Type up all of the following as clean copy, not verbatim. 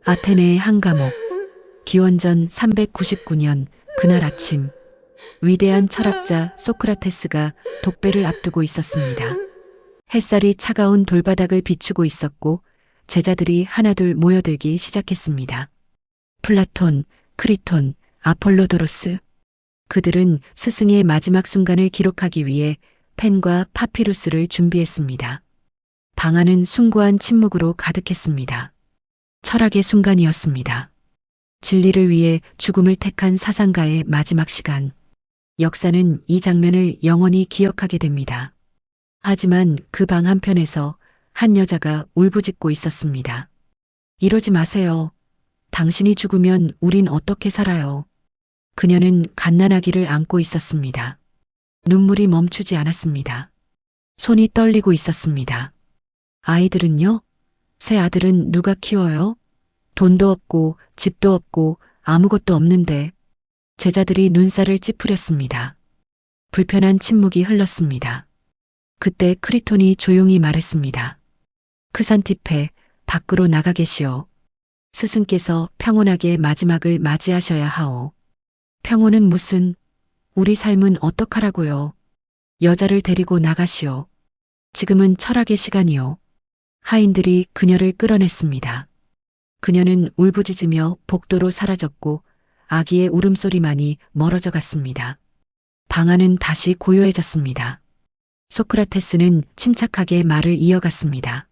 아테네의 한 감옥. 기원전 399년 그날 아침, 위대한 철학자 소크라테스가 독배를 앞두고 있었습니다. 햇살이 차가운 돌바닥을 비추고 있었고 제자들이 하나둘 모여들기 시작했습니다. 플라톤, 크리톤, 아폴로도로스. 그들은 스승의 마지막 순간을 기록하기 위해 펜과 파피루스를 준비했습니다. 방 안은 숭고한 침묵으로 가득했습니다. 철학의 순간이었습니다. 진리를 위해 죽음을 택한 사상가의 마지막 시간. 역사는 이 장면을 영원히 기억하게 됩니다. 하지만 그 방 한편에서 한 여자가 울부짖고 있었습니다. 이러지 마세요. 당신이 죽으면 우린 어떻게 살아요? 그녀는 갓난아기를 안고 있었습니다. 눈물이 멈추지 않았습니다. 손이 떨리고 있었습니다. 아이들은요? 새 아들은 누가 키워요? 돈도 없고 집도 없고 아무것도 없는데. 제자들이 눈살을 찌푸렸습니다. 불편한 침묵이 흘렀습니다. 그때 크리톤이 조용히 말했습니다. 크산티페, 밖으로 나가 계시오. 스승께서 평온하게 마지막을 맞이하셔야 하오. 평온은 무슨, 우리 삶은 어떡하라고요. 여자를 데리고 나가시오. 지금은 철학의 시간이오. 하인들이 그녀를 끌어냈습니다. 그녀는 울부짖으며 복도로 사라졌고 아기의 울음소리만이 멀어져 갔습니다. 방 안은 다시 고요해졌습니다. 소크라테스는 침착하게 말을 이어갔습니다.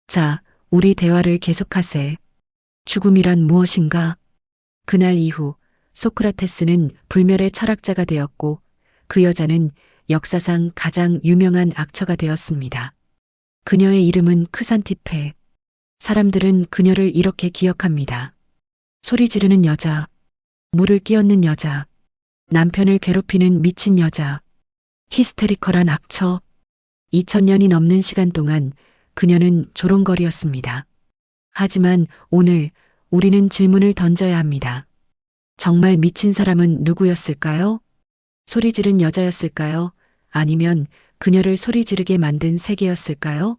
자, 우리 대화를 계속하세. 죽음이란 무엇인가? 그날 이후 소크라테스는 불멸의 철학자가 되었고 그 여자는 역사상 가장 유명한 악처가 되었습니다. 그녀의 이름은 크산티페. 사람들은 그녀를 이렇게 기억합니다. 소리 지르는 여자, 물을 끼얹는 여자, 남편을 괴롭히는 미친 여자, 히스테리컬한 악처. 2000년이 넘는 시간 동안 그녀는 조롱거리였습니다. 하지만 오늘 우리는 질문을 던져야 합니다. 정말 미친 사람은 누구였을까요? 소리 지른 여자였을까요? 아니면 그녀를 소리 지르게 만든 세계였을까요?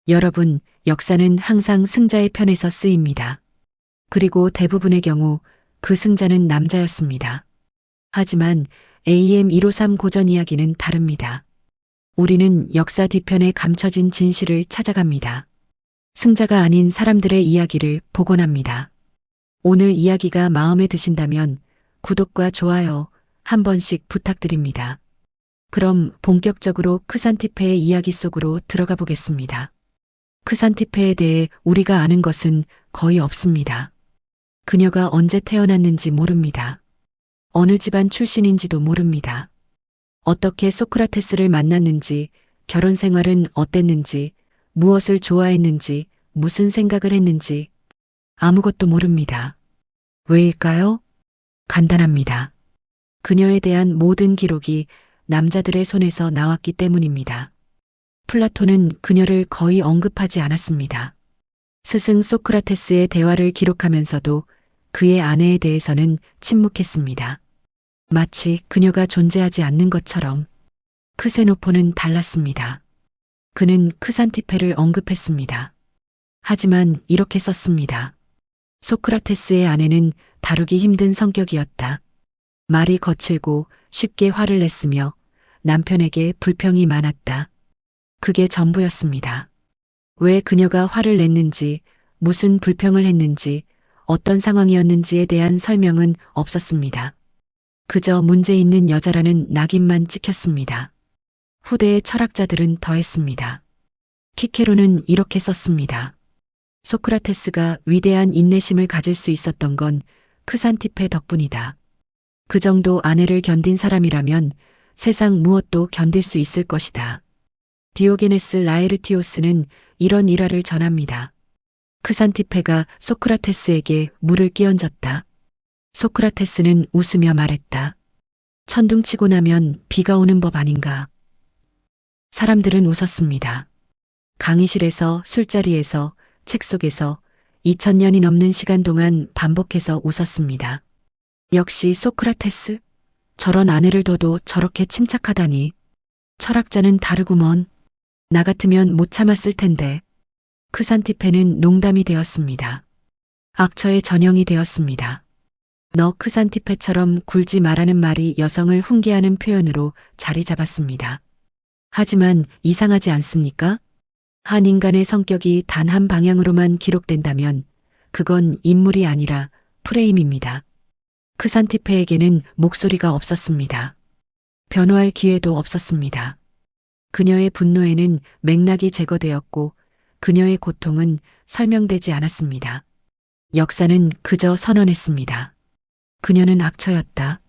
여러분, 역사는 항상 승자의 편에서 쓰입니다. 그리고 대부분의 경우 그 승자는 남자였습니다. 하지만 AM153 고전 이야기는 다릅니다. 우리는 역사 뒤편에 감춰진 진실을 찾아갑니다. 승자가 아닌 사람들의 이야기를 복원합니다. 오늘 이야기가 마음에 드신다면 구독과 좋아요 한 번씩 부탁드립니다. 그럼 본격적으로 크산티페의 이야기 속으로 들어가 보겠습니다. 크산티페에 대해 우리가 아는 것은 거의 없습니다. 그녀가 언제 태어났는지 모릅니다. 어느 집안 출신인지도 모릅니다. 어떻게 소크라테스를 만났는지, 결혼 생활은 어땠는지, 무엇을 좋아했는지, 무슨 생각을 했는지 아무것도 모릅니다. 왜일까요? 간단합니다. 그녀에 대한 모든 기록이 남자들의 손에서 나왔기 때문입니다. 플라톤은 그녀를 거의 언급하지 않았습니다. 스승 소크라테스의 대화를 기록하면서도 그의 아내에 대해서는 침묵했습니다. 마치 그녀가 존재하지 않는 것처럼. 크세노포는 달랐습니다. 그는 크산티페를 언급했습니다. 하지만 이렇게 썼습니다. 소크라테스의 아내는 다루기 힘든 성격이었다. 말이 거칠고 쉽게 화를 냈으며 남편에게 불평이 많았다. 그게 전부였습니다. 왜 그녀가 화를 냈는지, 무슨 불평을 했는지, 어떤 상황이었는지에 대한 설명은 없었습니다. 그저 문제 있는 여자라는 낙인만 찍혔습니다. 후대의 철학자들은 더했습니다. 키케로는 이렇게 썼습니다. 소크라테스가 위대한 인내심을 가질 수 있었던 건 크산티페 덕분이다. 그 정도 아내를 견딘 사람이라면 세상 무엇도 견딜 수 있을 것이다. 디오게네스 라에르티오스는 이런 일화를 전합니다. 크산티페가 소크라테스에게 물을 끼얹었다. 소크라테스는 웃으며 말했다. 천둥치고 나면 비가 오는 법 아닌가. 사람들은 웃었습니다. 강의실에서, 술자리에서, 책 속에서 2000년이 넘는 시간 동안 반복해서 웃었습니다. 역시 소크라테스? 저런 아내를 둬도 저렇게 침착하다니. 철학자는 다르구먼. 나 같으면 못 참았을 텐데. 크산티페는 농담이 되었습니다. 악처의 전형이 되었습니다. 너 크산티페처럼 굴지 말라는 말이 여성을 훈계하는 표현으로 자리 잡았습니다. 하지만 이상하지 않습니까? 한 인간의 성격이 단 한 방향으로만 기록된다면 그건 인물이 아니라 프레임입니다. 크산티페에게는 목소리가 없었습니다. 변호할 기회도 없었습니다. 그녀의 분노에는 맥락이 제거되었고 그녀의 고통은 설명되지 않았습니다. 역사는 그저 선언했습니다. 그녀는 악처였다.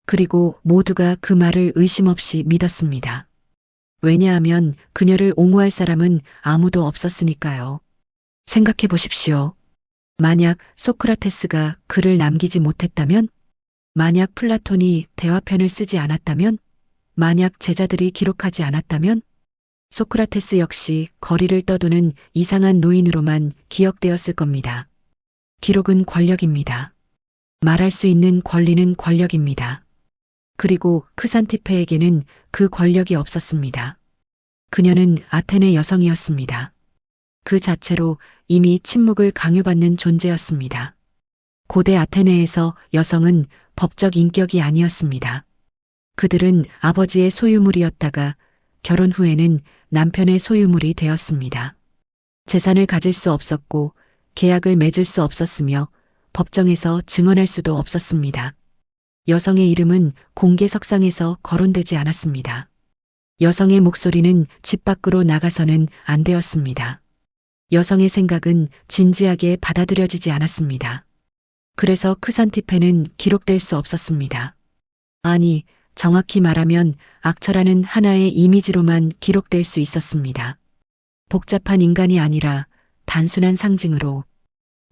그리고 모두가 그 말을 의심 없이 믿었습니다. 왜냐하면 그녀를 옹호할 사람은 아무도 없었으니까요. 생각해 보십시오. 만약 소크라테스가 글을 남기지 못했다면? 만약 플라톤이 대화편을 쓰지 않았다면? 만약 제자들이 기록하지 않았다면? 소크라테스 역시 거리를 떠도는 이상한 노인으로만 기억되었을 겁니다. 기록은 권력입니다. 말할 수 있는 권리는 권력입니다. 그리고 크산티페에게는 그 권력이 없었습니다. 그녀는 아테네 여성이었습니다. 그 자체로 이미 침묵을 강요받는 존재였습니다. 고대 아테네에서 여성은 법적 인격이 아니었습니다. 그들은 아버지의 소유물이었다가 결혼 후에는 남편의 소유물이 되었습니다. 재산을 가질 수 없었고 계약을 맺을 수 없었으며 법정에서 증언할 수도 없었습니다. 여성의 이름은 공개석상에서 거론되지 않았습니다. 여성의 목소리는 집 밖으로 나가서는 안 되었습니다. 여성의 생각은 진지하게 받아들여지지 않았습니다. 그래서 크산티페는 기록될 수 없었습니다. 아니, 정확히 말하면 악처라는 하나의 이미지로만 기록될 수 있었습니다. 복잡한 인간이 아니라 단순한 상징으로,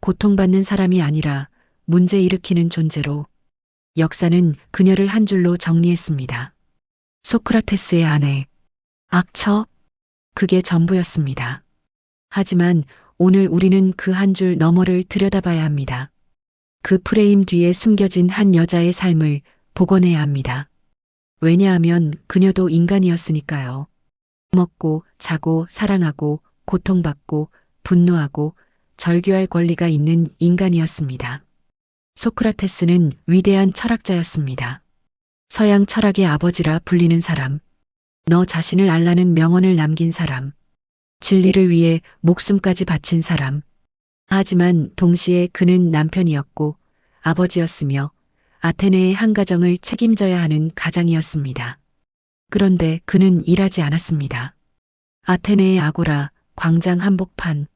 고통받는 사람이 아니라 문제 일으키는 존재로 역사는 그녀를 한 줄로 정리했습니다. 소크라테스의 아내, 악처, 그게 전부였습니다. 하지만 오늘 우리는 그 한 줄 너머를 들여다봐야 합니다. 그 프레임 뒤에 숨겨진 한 여자의 삶을 복원해야 합니다. 왜냐하면 그녀도 인간이었으니까요. 먹고, 자고, 사랑하고, 고통받고, 분노하고, 절규할 권리가 있는 인간이었습니다. 소크라테스는 위대한 철학자였습니다. 서양 철학의 아버지라 불리는 사람, 너 자신을 알라는 명언을 남긴 사람, 진리를 위해 목숨까지 바친 사람. 하지만 동시에 그는 남편이었고 아버지였으며 아테네의 한 가정을 책임져야 하는 가장이었습니다. 그런데 그는 일하지 않았습니다. 아테네의 아고라, 광장 한복판,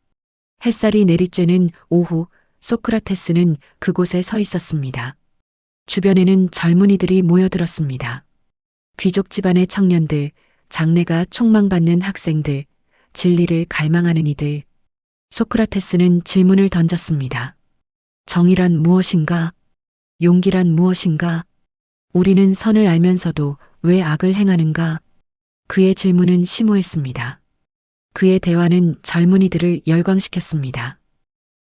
햇살이 내리쬐는 오후, 소크라테스는 그곳에 서 있었습니다. 주변에는 젊은이들이 모여들었습니다. 귀족 집안의 청년들, 장래가 촉망받는 학생들, 진리를 갈망하는 이들. 소크라테스는 질문을 던졌습니다. 정의란 무엇인가? 용기란 무엇인가? 우리는 선을 알면서도 왜 악을 행하는가? 그의 질문은 심오했습니다. 그의 대화는 젊은이들을 열광시켰습니다.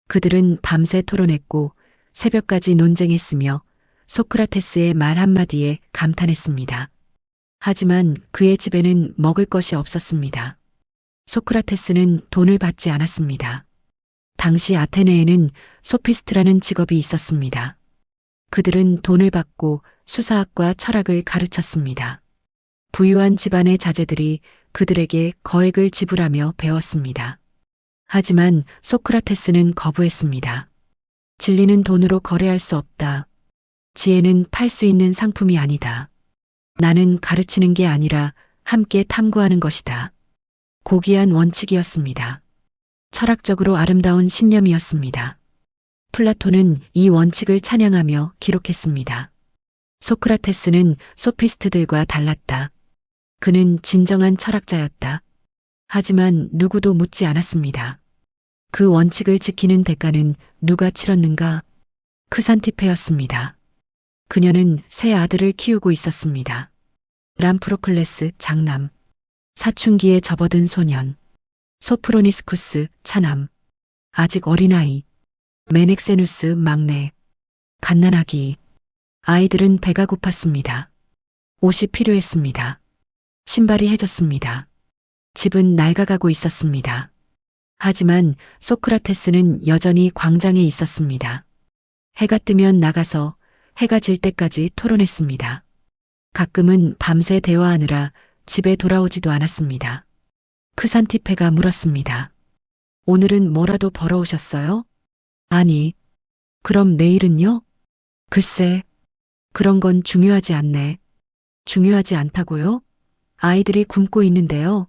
그들은 밤새 토론했고 새벽까지 논쟁했으며 소크라테스의 말 한마디에 감탄했습니다. 하지만 그의 집에는 먹을 것이 없었습니다. 소크라테스는 돈을 받지 않았습니다. 당시 아테네에는 소피스트라는 직업이 있었습니다. 그들은 돈을 받고 수사학과 철학을 가르쳤습니다. 부유한 집안의 자제들이 그들에게 거액을 지불하며 배웠습니다. 하지만 소크라테스는 거부했습니다. 진리는 돈으로 거래할 수 없다. 지혜는 팔 수 있는 상품이 아니다. 나는 가르치는 게 아니라 함께 탐구하는 것이다. 고귀한 원칙이었습니다. 철학적으로 아름다운 신념이었습니다. 플라톤은 이 원칙을 찬양하며 기록했습니다. 소크라테스는 소피스트들과 달랐다. 그는 진정한 철학자였다. 하지만 누구도 묻지 않았습니다. 그 원칙을 지키는 대가는 누가 치렀는가? 크산티페였습니다. 그녀는 세 아들을 키우고 있었습니다. 람프로클레스 장남, 사춘기에 접어든 소년, 소프로니스쿠스 차남, 아직 어린아이, 메넥세누스 막내, 갓난아기. 아이들은 배가 고팠습니다. 옷이 필요했습니다. 신발이 해졌습니다. 집은 낡아가고 있었습니다. 하지만 소크라테스는 여전히 광장에 있었습니다. 해가 뜨면 나가서 해가 질 때까지 토론했습니다. 가끔은 밤새 대화하느라 집에 돌아오지도 않았습니다. 크산티페가 물었습니다. 오늘은 뭐라도 벌어오셨어요? 아니. 그럼 내일은요? 글쎄, 그런 건 중요하지 않네. 중요하지 않다고요? 아이들이 굶고 있는데요.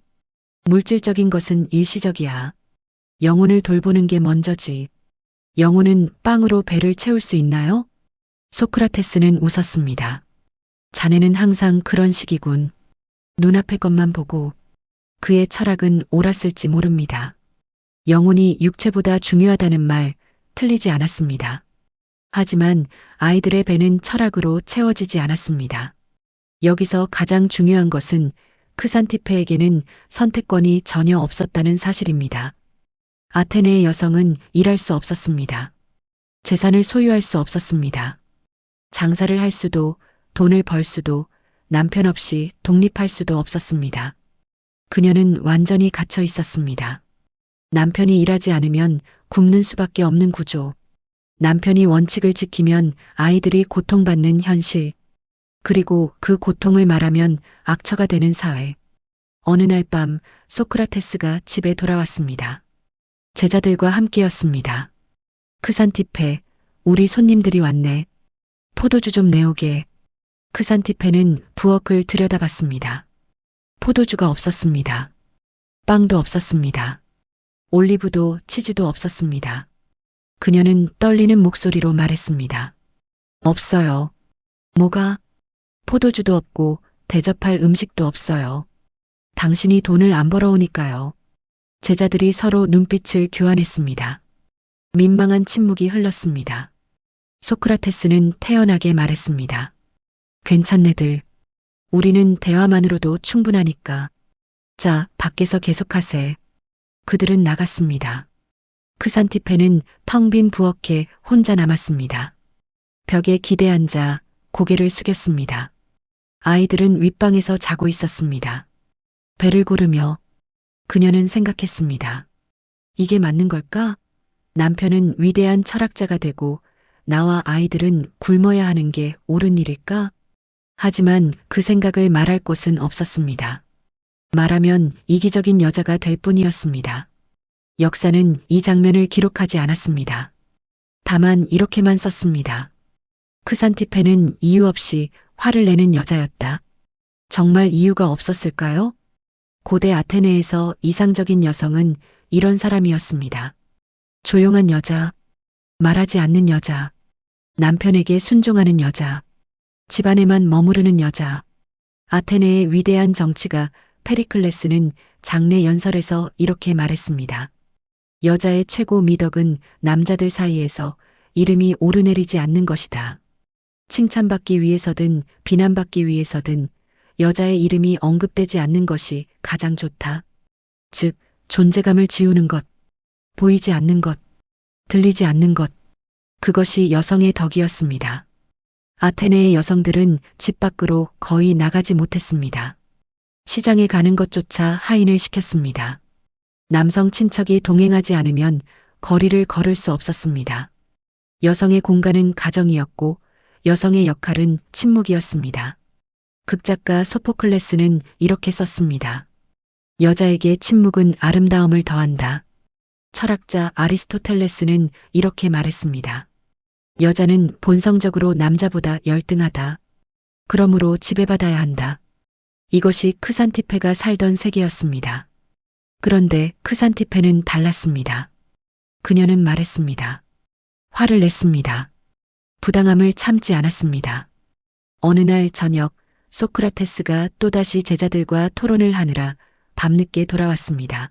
물질적인 것은 일시적이야. 영혼을 돌보는 게 먼저지. 영혼은 빵으로 배를 채울 수 있나요? 소크라테스는 웃었습니다. 자네는 항상 그런 식이군. 눈앞의 것만 보고. 그의 철학은 옳았을지 모릅니다. 영혼이 육체보다 중요하다는 말 틀리지 않았습니다. 하지만 아이들의 배는 철학으로 채워지지 않았습니다. 여기서 가장 중요한 것은 크산티페에게는 선택권이 전혀 없었다는 사실입니다. 아테네의 여성은 일할 수 없었습니다. 재산을 소유할 수 없었습니다. 장사를 할 수도, 돈을 벌 수도, 남편 없이 독립할 수도 없었습니다. 그녀는 완전히 갇혀 있었습니다. 남편이 일하지 않으면 굶는 수밖에 없는 구조. 남편이 원칙을 지키면 아이들이 고통받는 현실. 그리고 그 고통을 말하면 악처가 되는 사회. 어느 날 밤 소크라테스가 집에 돌아왔습니다. 제자들과 함께였습니다. 크산티페, 우리 손님들이 왔네. 포도주 좀 내오게. 크산티페는 부엌을 들여다봤습니다. 포도주가 없었습니다. 빵도 없었습니다. 올리브도 치즈도 없었습니다. 그녀는 떨리는 목소리로 말했습니다. 없어요. 뭐가? 포도주도 없고 대접할 음식도 없어요. 당신이 돈을 안 벌어오니까요. 제자들이 서로 눈빛을 교환했습니다. 민망한 침묵이 흘렀습니다. 소크라테스는 태연하게 말했습니다. 괜찮네들. 우리는 대화만으로도 충분하니까. 자, 밖에서 계속하세. 그들은 나갔습니다. 크산티페는 텅 빈 부엌에 혼자 남았습니다. 벽에 기대앉아 고개를 숙였습니다. 아이들은 윗방에서 자고 있었습니다. 배를 고르며 그녀는 생각했습니다. 이게 맞는 걸까? 남편은 위대한 철학자가 되고 나와 아이들은 굶어야 하는 게 옳은 일일까? 하지만 그 생각을 말할 곳은 없었습니다. 말하면 이기적인 여자가 될 뿐이었습니다. 역사는 이 장면을 기록하지 않았습니다. 다만 이렇게만 썼습니다. 크산티페는 이유 없이 화를 내는 여자였다. 정말 이유가 없었을까요? 고대 아테네에서 이상적인 여성은 이런 사람이었습니다. 조용한 여자, 말하지 않는 여자, 남편에게 순종하는 여자, 집안에만 머무르는 여자. 아테네의 위대한 정치가 페리클레스는 장례 연설에서 이렇게 말했습니다. 여자의 최고 미덕은 남자들 사이에서 이름이 오르내리지 않는 것이다. 칭찬받기 위해서든 비난받기 위해서든 여자의 이름이 언급되지 않는 것이 가장 좋다. 즉, 존재감을 지우는 것, 보이지 않는 것, 들리지 않는 것. 그것이 여성의 덕이었습니다. 아테네의 여성들은 집 밖으로 거의 나가지 못했습니다. 시장에 가는 것조차 하인을 시켰습니다. 남성 친척이 동행하지 않으면 거리를 걸을 수 없었습니다. 여성의 공간은 가정이었고 여성의 역할은 침묵이었습니다. 극작가 소포클레스는 이렇게 썼습니다. 여자에게 침묵은 아름다움을 더한다. 철학자 아리스토텔레스는 이렇게 말했습니다. 여자는 본성적으로 남자보다 열등하다. 그러므로 지배받아야 한다. 이것이 크산티페가 살던 세계였습니다. 그런데 크산티페는 달랐습니다. 그녀는 말했습니다. 화를 냈습니다. 부당함을 참지 않았습니다. 어느 날 저녁 소크라테스가 또다시 제자들과 토론을 하느라 밤늦게 돌아왔습니다.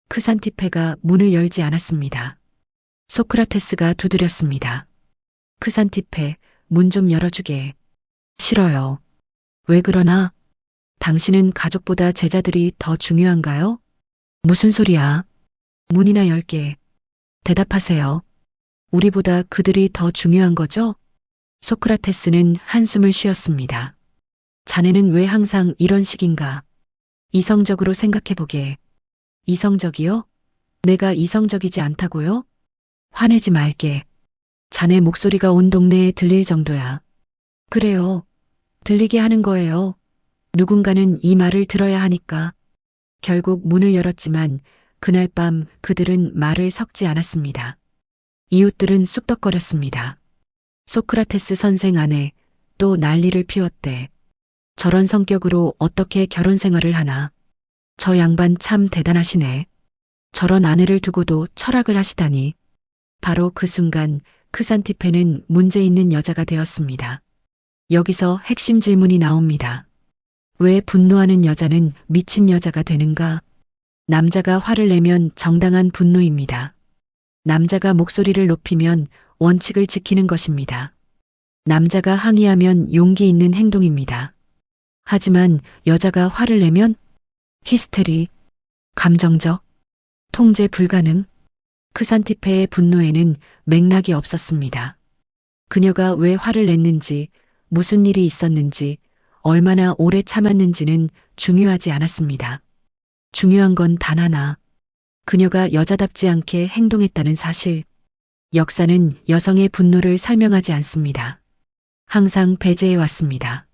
크산티페가 문을 열지 않았습니다. 소크라테스가 두드렸습니다. 크산티페, 문 좀 열어주게. 싫어요. 왜 그러나? 당신은 가족보다 제자들이 더 중요한가요? 무슨 소리야? 문이나 열게. 대답하세요. 우리보다 그들이 더 중요한 거죠? 소크라테스는 한숨을 쉬었습니다. 자네는 왜 항상 이런 식인가? 이성적으로 생각해보게. 이성적이요? 내가 이성적이지 않다고요? 화내지 말게. 자네 목소리가 온 동네에 들릴 정도야. 그래요. 들리게 하는 거예요. 누군가는 이 말을 들어야 하니까. 결국 문을 열었지만 그날 밤 그들은 말을 섞지 않았습니다. 이웃들은 쑥덕거렸습니다. 소크라테스 선생 아내 또 난리를 피웠대. 저런 성격으로 어떻게 결혼 생활을 하나. 저 양반 참 대단하시네. 저런 아내를 두고도 철학을 하시다니. 바로 그 순간 크산티페는 문제 있는 여자가 되었습니다. 여기서 핵심 질문이 나옵니다. 왜 분노하는 여자는 미친 여자가 되는가? 남자가 화를 내면 정당한 분노입니다. 남자가 목소리를 높이면 원칙을 지키는 것입니다. 남자가 항의하면 용기 있는 행동입니다. 하지만 여자가 화를 내면 히스테리, 감정적, 통제 불가능. 크산티페의 분노에는 맥락이 없었습니다. 그녀가 왜 화를 냈는지, 무슨 일이 있었는지, 얼마나 오래 참았는지는 중요하지 않았습니다. 중요한 건 단 하나. 그녀가 여자답지 않게 행동했다는 사실. 역사는 여성의 분노를 설명하지 않습니다. 항상 배제해 왔습니다.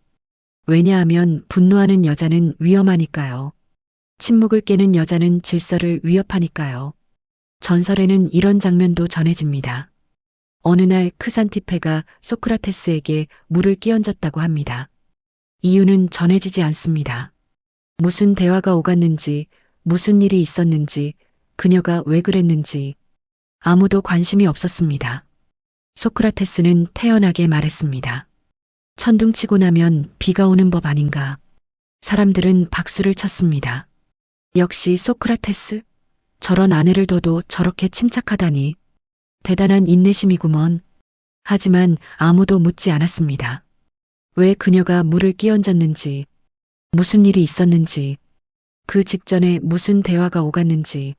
왜냐하면 분노하는 여자는 위험하니까요. 침묵을 깨는 여자는 질서를 위협하니까요. 전설에는 이런 장면도 전해집니다. 어느 날 크산티페가 소크라테스에게 물을 끼얹었다고 합니다. 이유는 전해지지 않습니다. 무슨 대화가 오갔는지, 무슨 일이 있었는지, 그녀가 왜 그랬는지 아무도 관심이 없었습니다. 소크라테스는 태연하게 말했습니다. 천둥치고 나면 비가 오는 법 아닌가. 사람들은 박수를 쳤습니다. 역시 소크라테스? 저런 아내를 둬도 저렇게 침착하다니. 대단한 인내심이구먼. 하지만 아무도 묻지 않았습니다. 왜 그녀가 물을 끼얹었는지, 무슨 일이 있었는지, 그 직전에 무슨 대화가 오갔는지,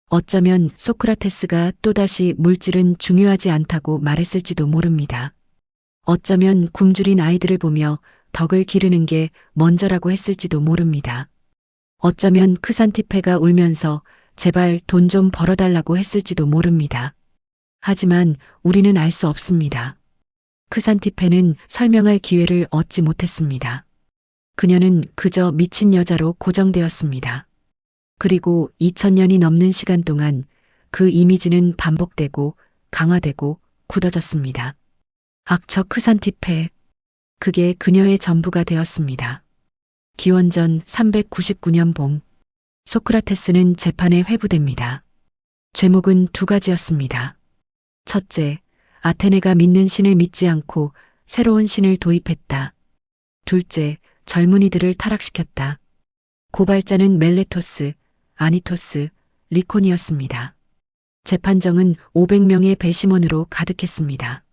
어쩌면 소크라테스가 또다시 물질은 중요하지 않다고 말했을지도 모릅니다. 어쩌면 굶주린 아이들을 보며 덕을 기르는 게 먼저라고 했을지도 모릅니다. 어쩌면 크산티페가 울면서 제발 돈 좀 벌어달라고 했을지도 모릅니다. 하지만 우리는 알 수 없습니다. 크산티페는 설명할 기회를 얻지 못했습니다. 그녀는 그저 미친 여자로 고정되었습니다. 그리고 2000년이 넘는 시간 동안 그 이미지는 반복되고 강화되고 굳어졌습니다. 악처 크산티페. 그게 그녀의 전부가 되었습니다. 기원전 399년 봄, 소크라테스는 재판에 회부됩니다. 죄목은 두 가지였습니다. 첫째, 아테네가 믿는 신을 믿지 않고 새로운 신을 도입했다. 둘째, 젊은이들을 타락시켰다. 고발자는 멜레토스, 아니토스, 리콘이었습니다. 재판정은 500명의 배심원으로 가득했습니다.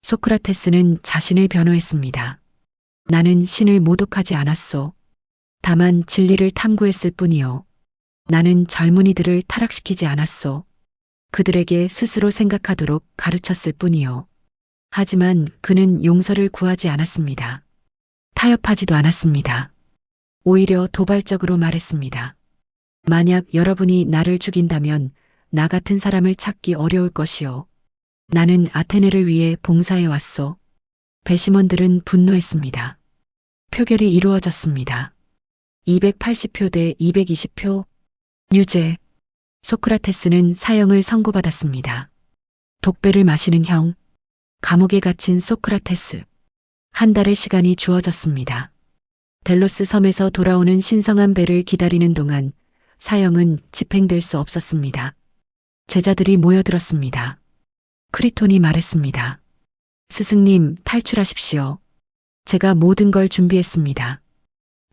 소크라테스는 자신을 변호했습니다. 나는 신을 모독하지 않았소. 다만 진리를 탐구했을 뿐이요. 나는 젊은이들을 타락시키지 않았소. 그들에게 스스로 생각하도록 가르쳤을 뿐이요. 하지만 그는 용서를 구하지 않았습니다. 타협하지도 않았습니다. 오히려 도발적으로 말했습니다. 만약 여러분이 나를 죽인다면 나 같은 사람을 찾기 어려울 것이요. 나는 아테네를 위해 봉사해 왔소. 배심원들은 분노했습니다. 표결이 이루어졌습니다. 280표 대 220표. 유죄. 소크라테스는 사형을 선고받았습니다. 독배를 마시는 형. 감옥에 갇힌 소크라테스. 한 달의 시간이 주어졌습니다. 델로스 섬에서 돌아오는 신성한 배를 기다리는 동안 사형은 집행될 수 없었습니다. 제자들이 모여들었습니다. 크리톤이 말했습니다. 스승님, 탈출하십시오. 제가 모든 걸 준비했습니다.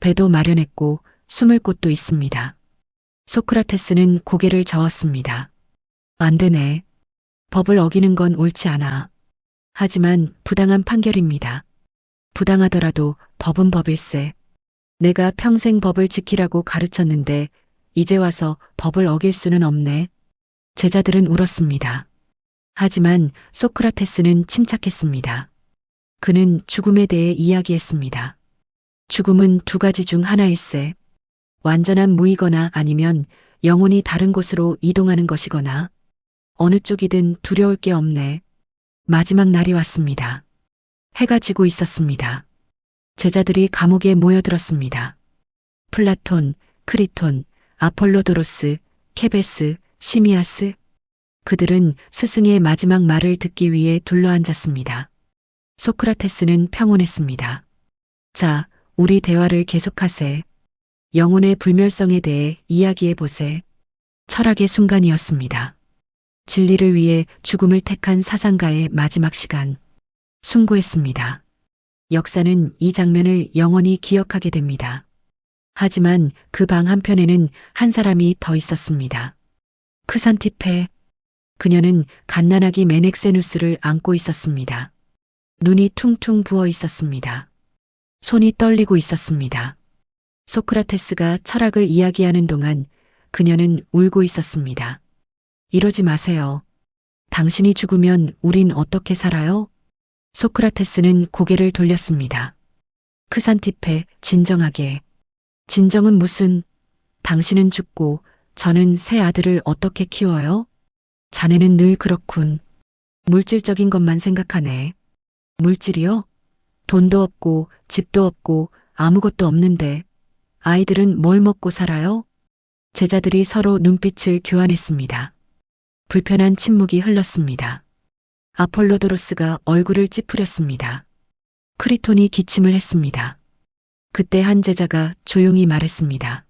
배도 마련했고 숨을 곳도 있습니다. 소크라테스는 고개를 저었습니다. 안 되네. 법을 어기는 건 옳지 않아. 하지만 부당한 판결입니다. 부당하더라도 법은 법일세. 내가 평생 법을 지키라고 가르쳤는데 이제 와서 법을 어길 수는 없네. 제자들은 울었습니다. 하지만 소크라테스는 침착했습니다. 그는 죽음에 대해 이야기했습니다. 죽음은 두 가지 중 하나일세. 완전한 무이거나 아니면 영혼이 다른 곳으로 이동하는 것이거나 어느 쪽이든 두려울 게 없네. 마지막 날이 왔습니다. 해가 지고 있었습니다. 제자들이 감옥에 모여들었습니다. 플라톤, 크리톤, 아폴로도로스, 케베스, 시미아스. 그들은 스승의 마지막 말을 듣기 위해 둘러앉았습니다. 소크라테스는 평온했습니다. 자, 우리 대화를 계속하세. 영혼의 불멸성에 대해 이야기해 보세. 철학의 순간이었습니다. 진리를 위해 죽음을 택한 사상가의 마지막 시간. 숭고했습니다. 역사는 이 장면을 영원히 기억하게 됩니다. 하지만 그 방 한편에는 한 사람이 더 있었습니다. 크산티페. 그녀는 갓난아기 메넥세누스를 안고 있었습니다. 눈이 퉁퉁 부어 있었습니다. 손이 떨리고 있었습니다. 소크라테스가 철학을 이야기하는 동안 그녀는 울고 있었습니다. 이러지 마세요. 당신이 죽으면 우린 어떻게 살아요? 소크라테스는 고개를 돌렸습니다. 크산티페, 진정하게. 진정은 무슨, 당신은 죽고 저는 새 아들을 어떻게 키워요? 자네는 늘 그렇군. 물질적인 것만 생각하네. 물질이요? 돈도 없고 집도 없고 아무것도 없는데 아이들은 뭘 먹고 살아요? 제자들이 서로 눈빛을 교환했습니다. 불편한 침묵이 흘렀습니다. 아폴로도로스가 얼굴을 찌푸렸습니다. 크리톤이 기침을 했습니다. 그때 한 제자가 조용히 말했습니다.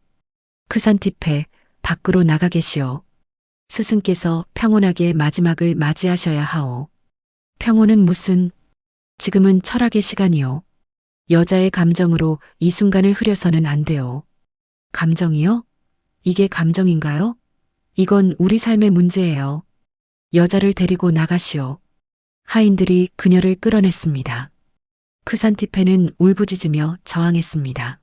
크산티페, 밖으로 나가 계시오. 스승께서 평온하게 마지막을 맞이하셔야 하오. 평온은 무슨, 지금은 철학의 시간이오. 여자의 감정으로 이 순간을 흐려서는 안 돼요. 감정이요? 이게 감정인가요? 이건 우리 삶의 문제예요. 여자를 데리고 나가시오. 하인들이 그녀를 끌어냈습니다. 크산티페는 울부짖으며 저항했습니다.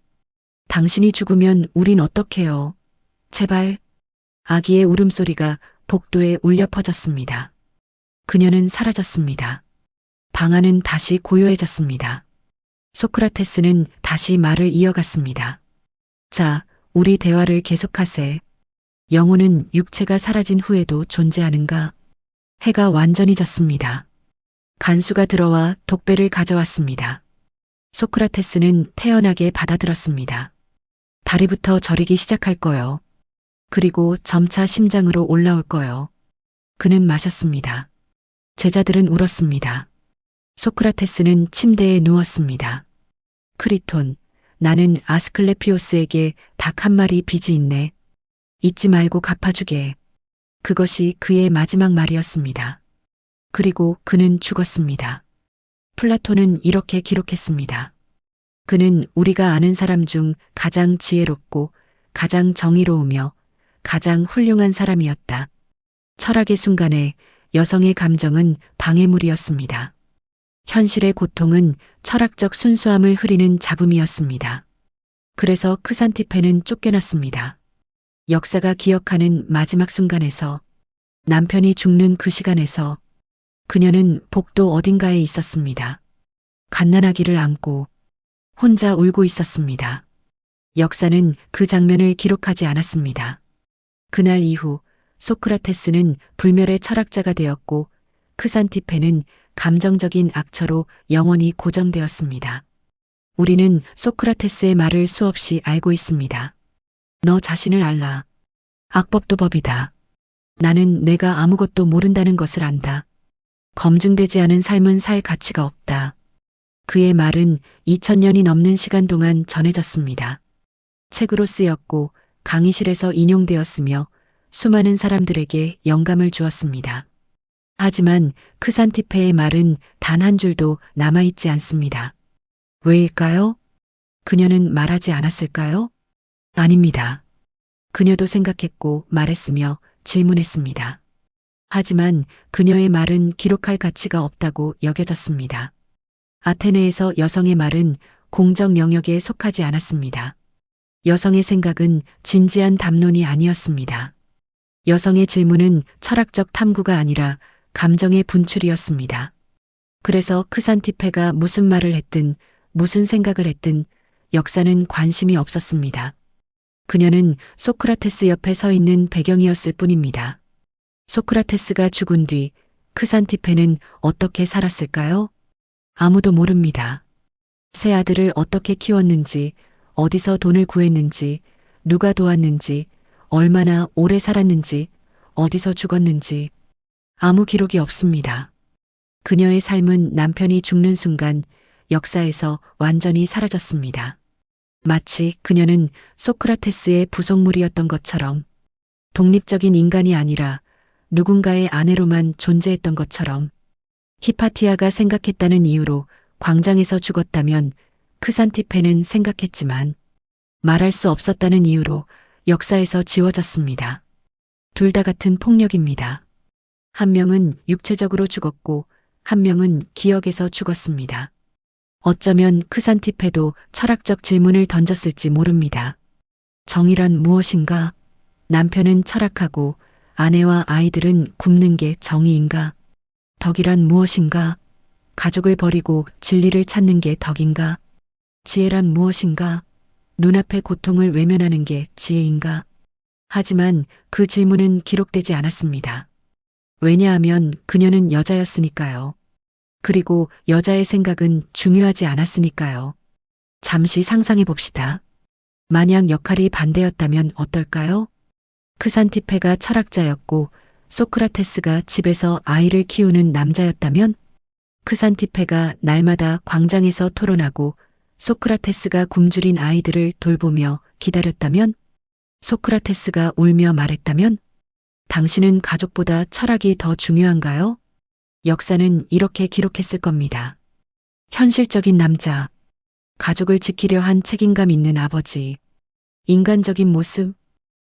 당신이 죽으면 우린 어떡해요? 제발. 아기의 울음소리가 복도에 울려 퍼졌습니다. 그녀는 사라졌습니다. 방 안은 다시 고요해졌습니다. 소크라테스는 다시 말을 이어갔습니다. 자, 우리 대화를 계속하세. 영혼은 육체가 사라진 후에도 존재하는가? 해가 완전히 졌습니다. 간수가 들어와 독배를 가져왔습니다. 소크라테스는 태연하게 받아들었습니다. 다리부터 저리기 시작할 거요. 그리고 점차 심장으로 올라올 거요. 그는 마셨습니다. 제자들은 울었습니다. 소크라테스는 침대에 누웠습니다. 크리톤, 나는 아스클레피오스에게 닭 한 마리 빚이 있네. 잊지 말고 갚아주게. 그것이 그의 마지막 말이었습니다. 그리고 그는 죽었습니다. 플라톤은 이렇게 기록했습니다. 그는 우리가 아는 사람 중 가장 지혜롭고 가장 정의로우며 가장 훌륭한 사람이었다. 철학의 순간에 여성의 감정은 방해물이었습니다. 현실의 고통은 철학적 순수함을 흐리는 잡음이었습니다. 그래서 크산티페는 쫓겨났습니다. 역사가 기억하는 마지막 순간에서, 남편이 죽는 그 시간에서 그녀는 복도 어딘가에 있었습니다. 갓난아기를 안고 혼자 울고 있었습니다. 역사는 그 장면을 기록하지 않았습니다. 그날 이후 소크라테스는 불멸의 철학자가 되었고 크산티페는 감정적인 악처로 영원히 고정되었습니다. 우리는 소크라테스의 말을 수없이 알고 있습니다. 너 자신을 알라. 악법도 법이다. 나는 내가 아무것도 모른다는 것을 안다. 검증되지 않은 삶은 살 가치가 없다. 그의 말은 2000년이 넘는 시간 동안 전해졌습니다. 책으로 쓰였고 강의실에서 인용되었으며 수많은 사람들에게 영감을 주었습니다. 하지만 크산티페의 말은 단 한 줄도 남아있지 않습니다. 왜일까요? 그녀는 말하지 않았을까요? 아닙니다. 그녀도 생각했고 말했으며 질문했습니다. 하지만 그녀의 말은 기록할 가치가 없다고 여겨졌습니다. 아테네에서 여성의 말은 공적 영역에 속하지 않았습니다. 여성의 생각은 진지한 담론이 아니었습니다. 여성의 질문은 철학적 탐구가 아니라 감정의 분출이었습니다. 그래서 크산티페가 무슨 말을 했든 무슨 생각을 했든 역사는 관심이 없었습니다. 그녀는 소크라테스 옆에 서 있는 배경이었을 뿐입니다. 소크라테스가 죽은 뒤 크산티페는 어떻게 살았을까요? 아무도 모릅니다. 세 아들을 어떻게 키웠는지, 어디서 돈을 구했는지, 누가 도왔는지, 얼마나 오래 살았는지, 어디서 죽었는지 아무 기록이 없습니다. 그녀의 삶은 남편이 죽는 순간 역사에서 완전히 사라졌습니다. 마치 그녀는 소크라테스의 부속물이었던 것처럼, 독립적인 인간이 아니라 누군가의 아내로만 존재했던 것처럼. 히파티아가 생각했다는 이유로 광장에서 죽었다면 크산티페는 생각했지만 말할 수 없었다는 이유로 역사에서 지워졌습니다. 둘 다 같은 폭력입니다. 한 명은 육체적으로 죽었고 한 명은 기억에서 죽었습니다. 어쩌면 크산티페도 철학적 질문을 던졌을지 모릅니다. 정의란 무엇인가? 남편은 철학하고 아내와 아이들은 굶는 게 정의인가? 덕이란 무엇인가? 가족을 버리고 진리를 찾는 게 덕인가? 지혜란 무엇인가? 눈앞의 고통을 외면하는 게 지혜인가? 하지만 그 질문은 기록되지 않았습니다. 왜냐하면 그녀는 여자였으니까요. 그리고 여자의 생각은 중요하지 않았으니까요. 잠시 상상해 봅시다. 만약 역할이 반대였다면 어떨까요? 크산티페가 철학자였고 소크라테스가 집에서 아이를 키우는 남자였다면, 크산티페가 날마다 광장에서 토론하고 소크라테스가 굶주린 아이들을 돌보며 기다렸다면, 소크라테스가 울며 말했다면, 당신은 가족보다 철학이 더 중요한가요? 역사는 이렇게 기록했을 겁니다. 현실적인 남자, 가족을 지키려 한 책임감 있는 아버지, 인간적인 모습.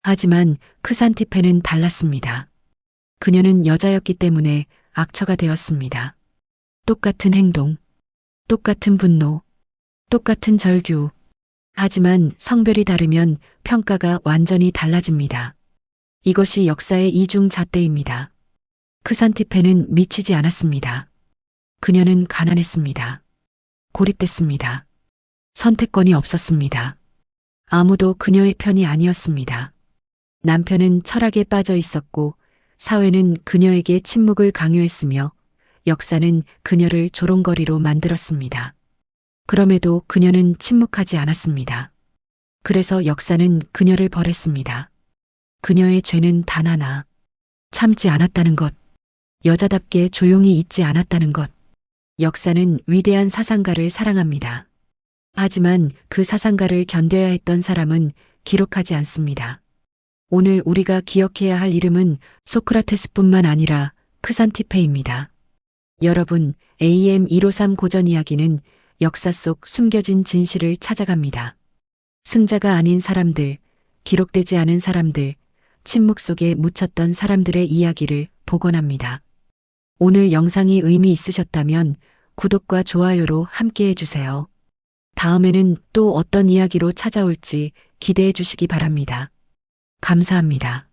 하지만 크산티페는 달랐습니다. 그녀는 여자였기 때문에 악처가 되었습니다. 똑같은 행동, 똑같은 분노, 똑같은 절규. 하지만 성별이 다르면 평가가 완전히 달라집니다. 이것이 역사의 이중잣대입니다. 크산티페는 미치지 않았습니다. 그녀는 가난했습니다. 고립됐습니다. 선택권이 없었습니다. 아무도 그녀의 편이 아니었습니다. 남편은 철학에 빠져 있었고 사회는 그녀에게 침묵을 강요했으며 역사는 그녀를 조롱거리로 만들었습니다. 그럼에도 그녀는 침묵하지 않았습니다. 그래서 역사는 그녀를 벌했습니다. 그녀의 죄는 단 하나, 참지 않았다는 것, 여자답게 조용히 있지 않았다는 것. 역사는 위대한 사상가를 사랑합니다. 하지만 그 사상가를 견뎌야 했던 사람은 기록하지 않습니다. 오늘 우리가 기억해야 할 이름은 소크라테스뿐만 아니라 크산티페입니다. 여러분, AM153 고전 이야기는 역사 속 숨겨진 진실을 찾아갑니다. 승자가 아닌 사람들, 기록되지 않은 사람들, 침묵 속에 묻혔던 사람들의 이야기를 복원합니다. 오늘 영상이 의미 있으셨다면 구독과 좋아요로 함께 해주세요. 다음에는 또 어떤 이야기로 찾아올지 기대해 주시기 바랍니다. 감사합니다.